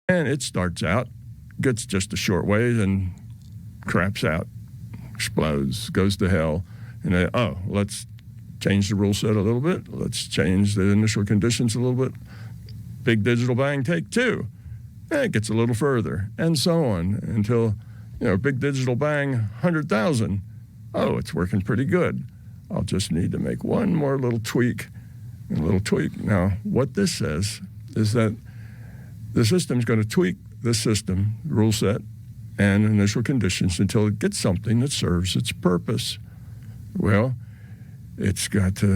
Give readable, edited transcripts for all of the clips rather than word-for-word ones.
And it starts out, gets just a short way, then craps out, explodes, goes to hell. And then, let's change the rule set a little bit. Let's change the initial conditions a little bit. Big digital bang, take two. And it gets a little further, and so on, until, big digital bang, 100,000. Oh, it's working pretty good. I'll just need to make one more little tweak, Now, what this says is that the system's going to tweak the system, rule set, and initial conditions until it gets something that serves its purpose. Well, it's got to,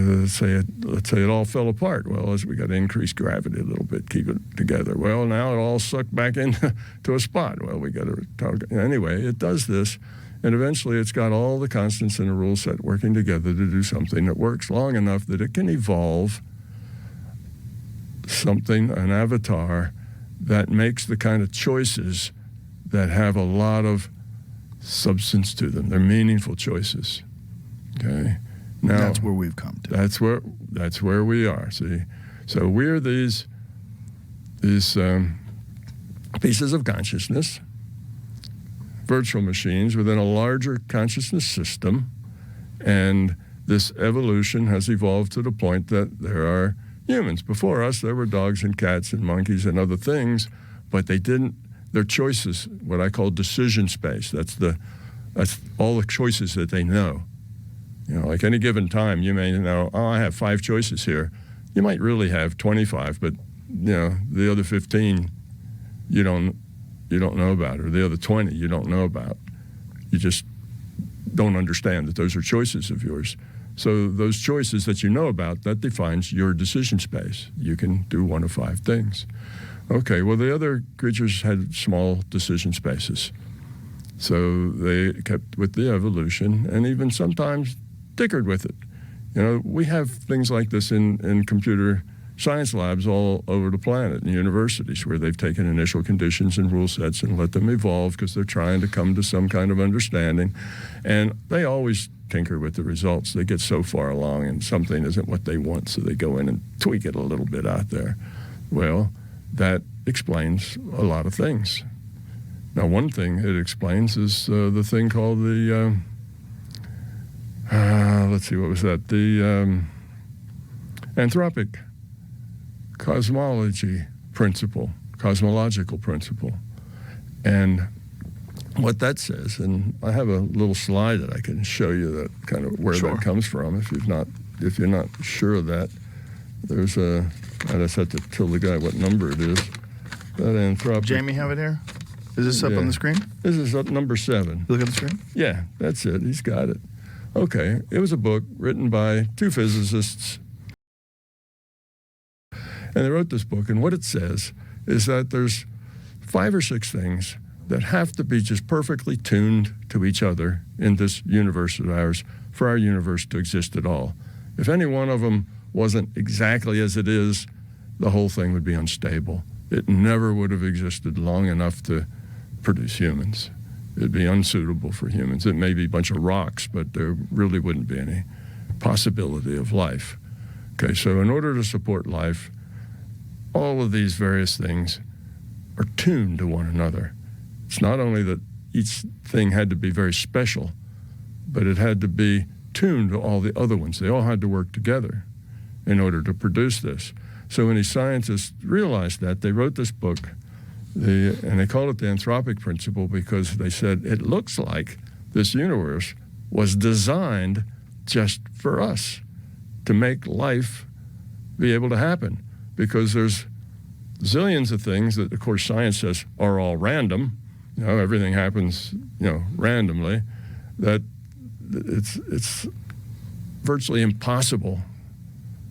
let's say it all fell apart. Well, we got to increase gravity a little bit, keep it together. Well, now it all sucked back into a spot. Well, we got to talk. Anyway, it does this, and eventually it's got all the constants in a rule set working together to do something that works long enough that it can evolve something, an avatar, that makes the kind of choices that have a lot of substance to them. They're meaningful choices. Okay. Now, that's where we've come to. That's where we are. See, so we're these pieces of consciousness, virtual machines within a larger consciousness system, and this evolution has evolved to the point that there are humans. Before us, there were dogs and cats and monkeys and other things, but they didn't. Their choices, what I call decision space. That's all the choices that they know. Like any given time, you may know, I have 5 choices here. You might really have 25, but the other 15 you don't know about, or the other 20 you don't know about. You just don't understand that those are choices of yours. So those choices that you know about, that defines your decision space. You can do one of 5 things. Okay, well, the other creatures had small decision spaces. So they kept with the evolution, and even sometimes tinkered with it. We have things like this in computer science labs all over the planet, in universities, where they've taken initial conditions and rule sets and let them evolve because they're trying to come to some kind of understanding. And they always tinker with the results. They get so far along and something isn't what they want, so they go in and tweak it a little bit out there. Well, that explains a lot of things. Now, one thing it explains is the thing called the let's see, what was that? The anthropic cosmological principle. And what that says, and I have a little slide that I can show you that kind of where that comes from. If you're not sure of that, there's I just have to tell the guy what number it is. That anthropic. Jamie have it here? Is this up on the screen? This is up number 7. Look at the screen? Yeah, that's it. He's got it. Okay, it was a book written by 2 physicists. And they wrote this book, and what it says is that there's 5 or 6 things that have to be just perfectly tuned to each other in this universe of ours for our universe to exist at all. If any one of them wasn't exactly as it is, the whole thing would be unstable. It never would have existed long enough to produce humans. It'd be unsuitable for humans. It may be a bunch of rocks, but there really wouldn't be any possibility of life. Okay, so in order to support life, all of these various things are tuned to one another. It's not only that each thing had to be very special, but it had to be tuned to all the other ones. They all had to work together in order to produce this. So when these scientists realized that, they wrote this book, and they called it the anthropic principle because they said it looks like this universe was designed just for us to make life be able to happen, because there's zillions of things that, of course, science says are all random. Everything happens, randomly. That it's virtually impossible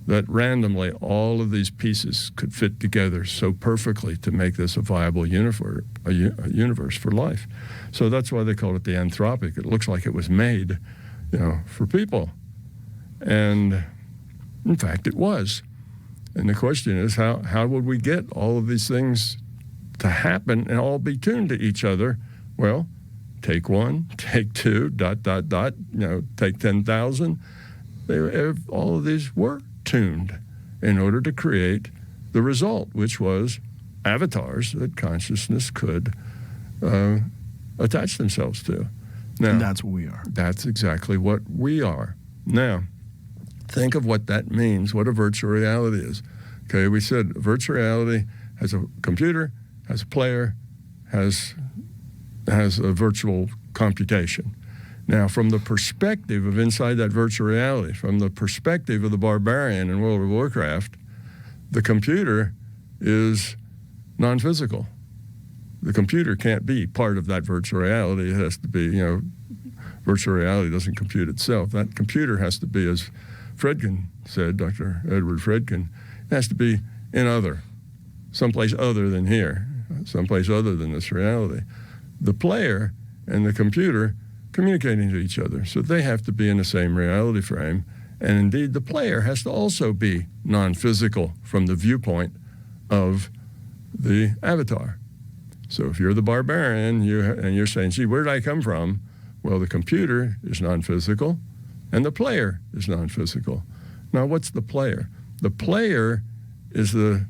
that randomly all of these pieces could fit together so perfectly to make this a viable universe, a universe for life. So that's why they call it the anthropic. It looks like it was made, for people. And in fact, it was. And the question is, how would we get all of these things to happen and all be tuned to each other? Well, take 1, take 2, ... take 10,000. All of these were tuned in order to create the result, which was avatars that consciousness could attach themselves to. Now, And that's what we are. that's exactly what we are. Now, think of what that means, what a virtual reality is. Okay, we said virtual reality has a computer, has a player, has a virtual computation. Now, from the perspective of inside that virtual reality, from the perspective of the barbarian in World of Warcraft, the computer is non-physical. The computer can't be part of that virtual reality. It has to be, virtual reality doesn't compute itself. That computer has to be, as Fredkin said, Dr. Edward Fredkin, it has to be someplace other than here, someplace other than this reality. The player and the computer communicating to each other, so they have to be in the same reality frame. And indeed, the player has to also be non-physical from the viewpoint of the avatar. So if you're the barbarian and you're saying, gee, where did I come from? Well, the computer is non-physical and the player is non-physical. Now, what's the player? The player is the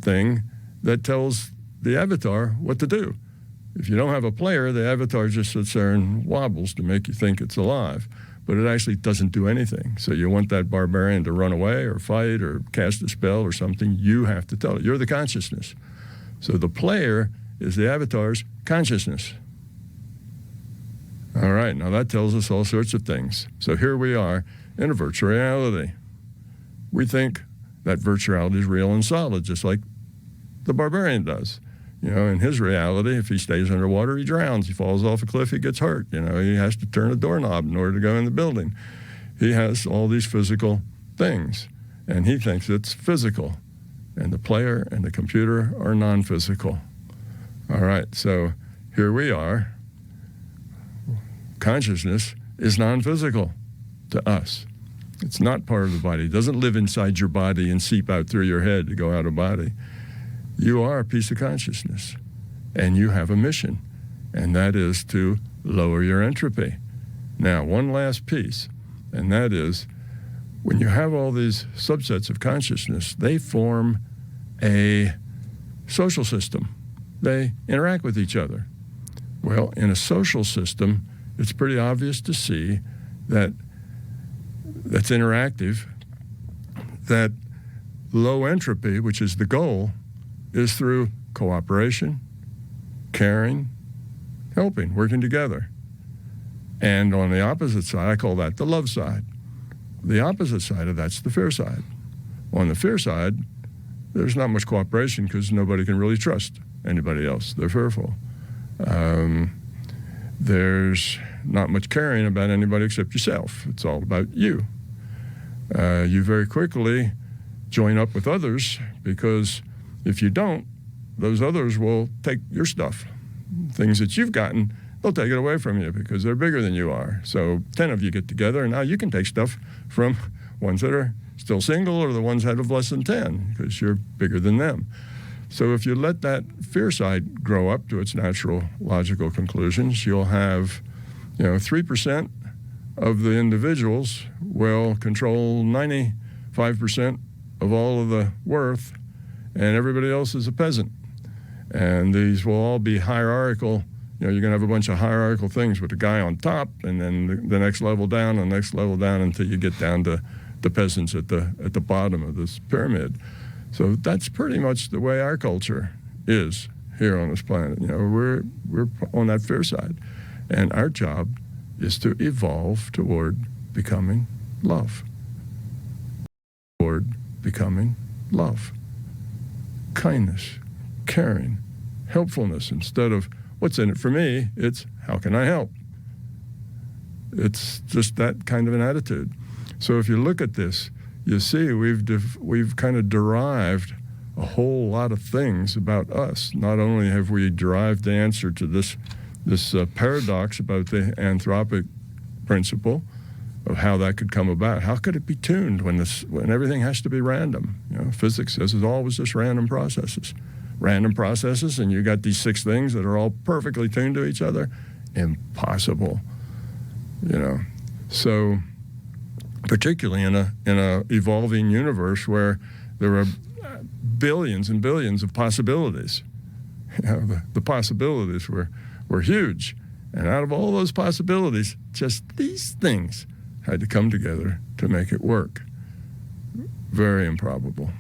thing that tells the avatar what to do. If you don't have a player, the avatar just sits there and wobbles to make you think it's alive, but it actually doesn't do anything. So you want that barbarian to run away or fight or cast a spell or something, you have to tell it. You're the consciousness. So the player is the avatar's consciousness. All right, now that tells us all sorts of things. So here we are in a virtual reality. We think that virtual reality is real and solid, just like the barbarian does. In his reality, if he stays underwater, he drowns. He falls off a cliff, he gets hurt. He has to turn a doorknob in order to go in the building. He has all these physical things, and he thinks it's physical. And the player and the computer are non-physical. All right, so here we are. Consciousness is non-physical to us. It's not part of the body. It doesn't live inside your body and seep out through your head to go out of body. You are a piece of consciousness, and you have a mission, and that is to lower your entropy. Now, one last piece, and that is when you have all these subsets of consciousness, they form a social system. They interact with each other. Well, in a social system, it's pretty obvious to see that that's interactive, that low entropy, which is the goal, is through cooperation, caring, helping, working together. And on the opposite side, I call that the love side. The opposite side of that's the fear side. On the fear side, there's not much cooperation because nobody can really trust anybody else. They're fearful. There's not much caring about anybody except yourself. It's all about you. You very quickly join up with others because if you don't, those others will take your stuff. Things that you've gotten, they'll take it away from you because they're bigger than you are. So 10 of you get together, and now you can take stuff from ones that are still single or the ones that have less than 10 because you're bigger than them. So if you let that fear side grow up to its natural logical conclusions, you'll have 3% of the individuals will control 95% of all of the worth, and everybody else is a peasant. And these will all be hierarchical. You're going to have a bunch of hierarchical things with a guy on top, and then the next level down, and the next level down, until you get down to the peasants at the bottom of this pyramid. So that's pretty much the way our culture is here on this planet. We're on that fear side, and our job is to evolve toward becoming love. Toward becoming love. Kindness, caring, helpfulness. Instead of what's in it for me, it's how can I help? It's just that kind of an attitude. So if you look at this, you see we've kind of derived a whole lot of things about us. Not only have we derived the answer to this paradox about the anthropic principle of how that could come about. How could it be tuned when everything has to be random? Physics says it's always just random processes. Random processes, and you got these 6 things that are all perfectly tuned to each other. Impossible. So particularly in a evolving universe where there are billions and billions of possibilities. You know, the possibilities were huge. And out of all those possibilities, just these things had to come together to make it work. Very improbable.